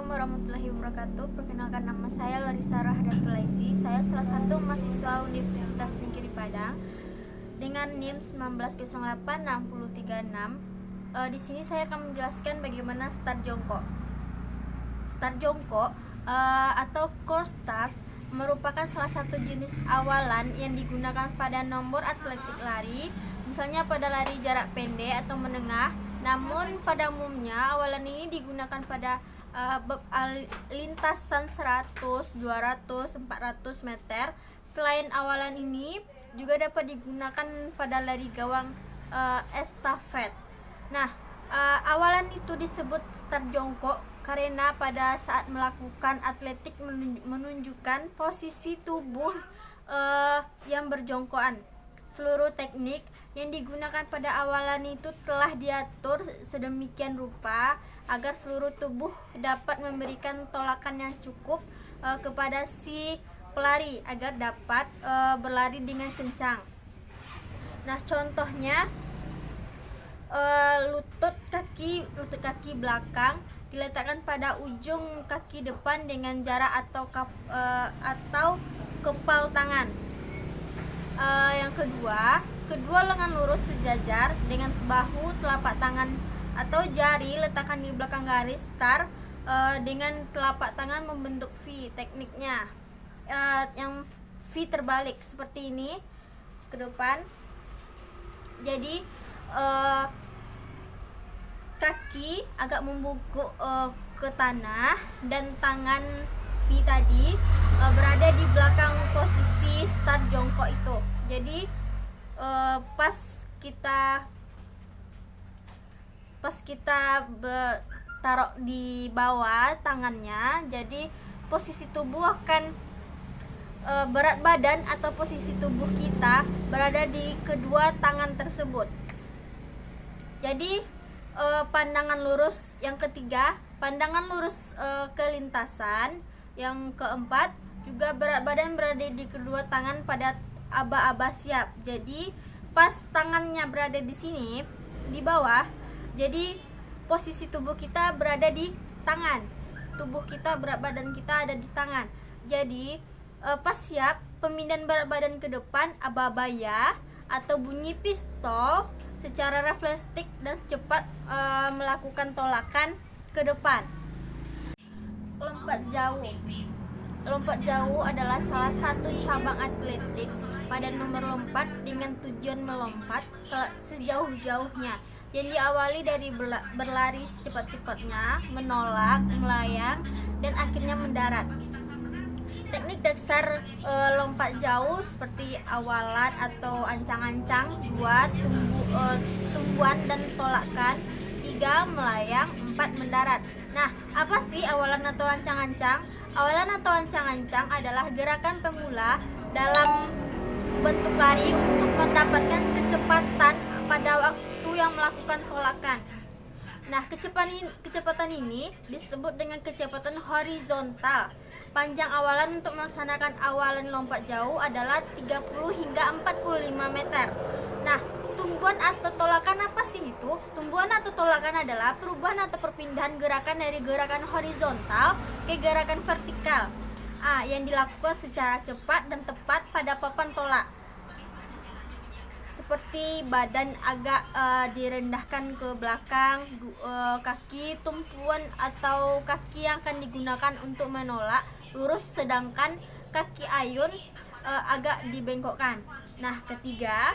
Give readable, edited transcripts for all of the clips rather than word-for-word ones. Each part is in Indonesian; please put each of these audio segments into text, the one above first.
Assalamualaikum warahmatullahi wabarakatuh. Perkenalkan, nama saya Larissa Rahdatulaisi. Saya salah satu mahasiswa Universitas Negeri Padang dengan NIM 1908636. Di sini saya akan menjelaskan bagaimana start jongkok. Start jongkok atau core stars merupakan salah satu jenis awalan yang digunakan pada nomor atletik lari, misalnya pada lari jarak pendek atau menengah. Namun pada umumnya awalan ini digunakan pada lintasan 100, 200, 400 meter. Selain awalan ini juga dapat digunakan pada lari gawang estafet. Nah, awalan itu disebut start jongkok karena pada saat melakukan atletik menunjukkan posisi tubuh yang berjongkokan. Seluruh teknik yang digunakan pada awalan itu telah diatur sedemikian rupa agar seluruh tubuh dapat memberikan tolakan yang cukup kepada si pelari agar dapat berlari dengan kencang. Nah, contohnya lutut kaki belakang diletakkan pada ujung kaki depan dengan jarak atau kepal tangan. Yang kedua lengan lurus sejajar dengan bahu, telapak tangan atau jari letakkan di belakang garis start dengan telapak tangan membentuk V. Tekniknya yang V terbalik seperti ini ke depan. Jadi kaki agak membungkuk ke tanah dan tangan V tadi berada di belakang posisi start jongkok itu. Jadi pas kita taruh di bawah tangannya, jadi posisi tubuh akan berat badan atau posisi tubuh kita berada di kedua tangan tersebut. Jadi pandangan lurus yang ketiga, pandangan lurus ke lintasan. Yang keempat, juga berat badan berada di kedua tangan pada aba-aba siap. Jadi pas tangannya berada di sini di bawah, jadi posisi tubuh kita berada di tangan. Tubuh kita, berat badan kita ada di tangan. Jadi pas siap, pemindahan berat badan ke depan aba-aba ya atau bunyi pistol secara refleksif dan cepat melakukan tolakan ke depan. Lompat jauh adalah salah satu cabang atletik pada nomor lompat dengan tujuan melompat sejauh-jauhnya, yang diawali dari berlari secepat-cepatnya, menolak, melayang, dan akhirnya mendarat. Teknik dasar lompat jauh seperti awalan atau ancang-ancang, 2 tumbuan dan tolakan, 3 melayang, 4 mendarat. Nah, apa sih awalan atau ancang-ancang? Awalan atau ancang-ancang adalah gerakan pemula dalam bentuk lari untuk mendapatkan kecepatan pada waktu yang melakukan tolakan. Nah, kecepatan ini disebut dengan kecepatan horizontal. Panjang awalan untuk melaksanakan awalan lompat jauh adalah 30 hingga 45 meter. Nah, tumbuan atau tolakan apa sih itu? Tumbuan atau tolakan adalah perubahan atau perpindahan gerakan dari gerakan horizontal ke gerakan vertikal yang dilakukan secara cepat dan tepat pada papan tolak. Seperti badan agak direndahkan ke belakang, kaki tumpuan atau kaki yang akan digunakan untuk menolak lurus, sedangkan kaki ayun agak dibengkokkan. Nah, ketiga,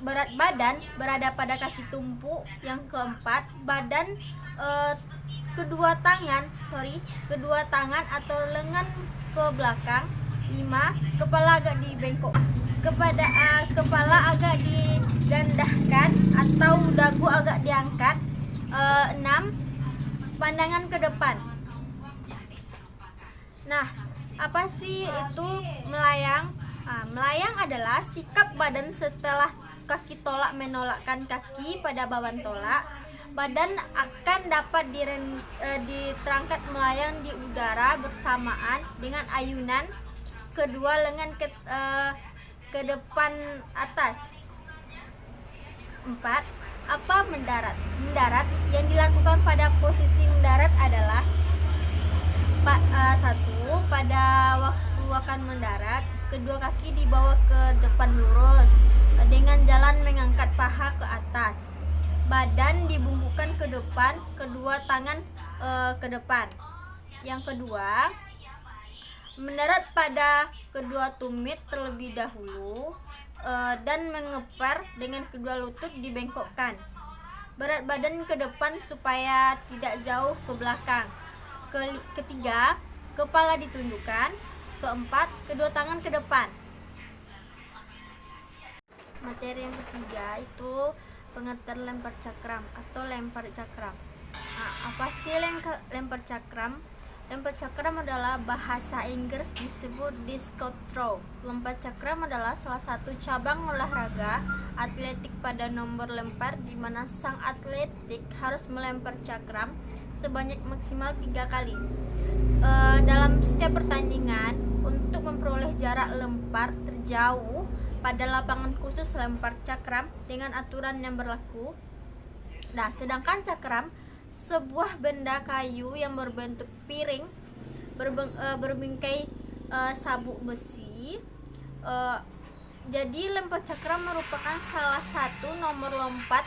berat badan berada pada kaki tumpu. Yang keempat, badan kedua tangan atau lengan ke belakang. 5, kepala agak dibengkok. Kepala agak direndahkan atau dagu agak diangkat. 6, pandangan ke depan. Nah, apa sih itu melayang? Melayang adalah sikap badan setelah kaki tolak menolakkan kaki pada baban tolak. Badan akan dapat diterangkat melayang di udara bersamaan dengan ayunan kedua lengan ke depan atas. 4, apa mendarat? Mendarat yang dilakukan pada posisi mendarat adalah akan mendarat, kedua kaki dibawa ke depan lurus dengan jalan mengangkat paha ke atas. Badan dibungkukkan ke depan, kedua tangan ke depan. Yang kedua, mendarat pada kedua tumit terlebih dahulu dan mengepar dengan kedua lutut dibengkokkan. Berat badan ke depan supaya tidak jauh ke belakang. Ketiga, kepala ditundukkan. Keempat, kedua tangan ke depan. Materi yang ketiga itu pengertian lempar cakram atau lempar cakram. Nah, apa sih lempar cakram? Lempar cakram adalah bahasa Inggris disebut discus throw. Lempar cakram adalah salah satu cabang olahraga atletik pada nomor lempar di mana sang atletik harus melempar cakram sebanyak maksimal 3 kali. Dalam setiap pertandingan, untuk memperoleh jarak lempar terjauh pada lapangan khusus lempar cakram dengan aturan yang berlaku. Nah, sedangkan cakram sebuah benda kayu yang berbentuk piring berbingkai sabuk besi. Jadi lempar cakram merupakan salah satu nomor lompat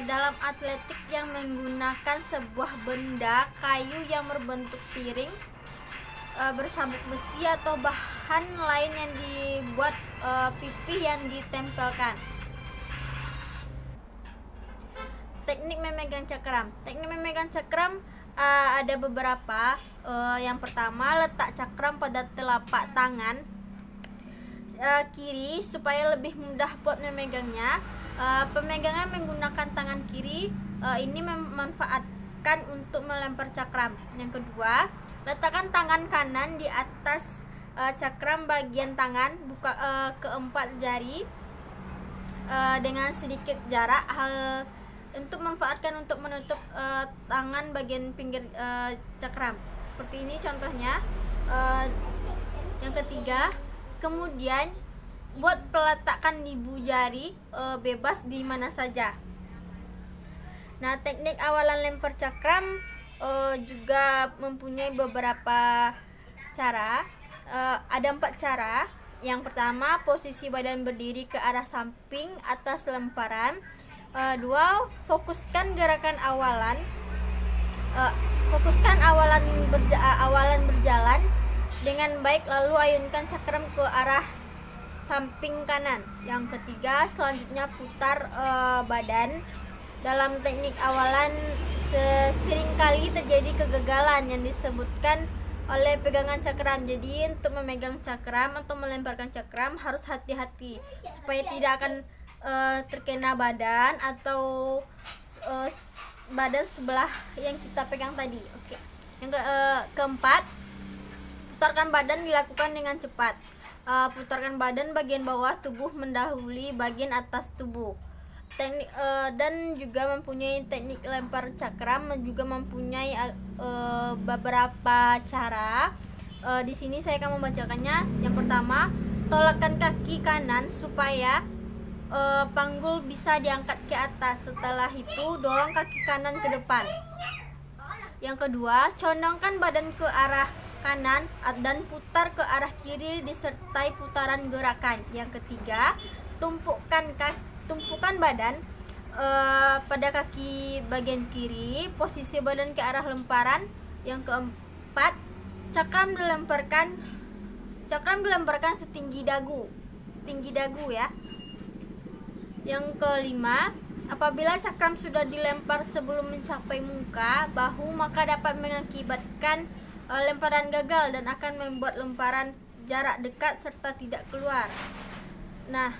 dalam atletik yang menggunakan sebuah benda kayu yang berbentuk piring bersabuk besi atau bahan lain yang dibuat pipih yang ditempelkan. Teknik memegang cakram. Teknik memegang cakram ada beberapa. Yang pertama, letak cakram pada telapak tangan kiri supaya lebih mudah buat memegangnya. Pemegangan menggunakan tangan kiri ini memanfaatkan untuk melempar cakram. Yang kedua, letakkan tangan kanan di atas cakram bagian tangan, buka keempat jari dengan sedikit jarak untuk menutup tangan bagian pinggir cakram. Seperti ini contohnya. Yang ketiga, kemudian buat peletakan ibu jari bebas di mana saja. Nah, teknik awalan lempar cakram juga mempunyai beberapa cara. Ada 4 cara. Yang pertama, posisi badan berdiri ke arah samping atas lemparan. 2. Fokuskan gerakan awalan. Awalan berjalan dengan baik, lalu ayunkan cakram ke arah samping kanan. Yang ketiga, selanjutnya putar badan. Dalam teknik awalan seringkali terjadi kegagalan yang disebutkan oleh pegangan cakram. Jadi untuk memegang cakram atau melemparkan cakram harus hati-hati supaya tidak akan terkena badan atau badan sebelah yang kita pegang tadi. Oke. Yang keempat, putarkan badan dilakukan dengan cepat. Putarkan badan bagian bawah tubuh mendahului bagian atas tubuh. Teknik dan juga mempunyai teknik lempar cakram juga mempunyai beberapa cara. Di sini saya akan membacakannya. Yang pertama, tolakkan kaki kanan supaya panggul bisa diangkat ke atas. Setelah itu dorong kaki kanan ke depan. Yang kedua, condongkan badan ke arah kanan dan putar ke arah kiri disertai putaran gerakan. Yang ketiga, tumpukan badan pada kaki bagian kiri, posisi badan ke arah lemparan. Yang keempat, cakram dilemparkan setinggi dagu ya. Yang kelima, apabila cakram sudah dilempar sebelum mencapai muka bahu, maka dapat mengakibatkan lemparan gagal dan akan membuat lemparan jarak dekat serta tidak keluar. Nah,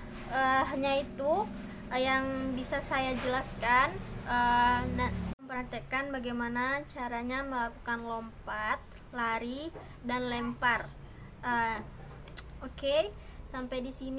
hanya itu yang bisa saya jelaskan. Mempraktekkan bagaimana caranya melakukan lompat, lari, dan lempar. Oke, sampai di sini.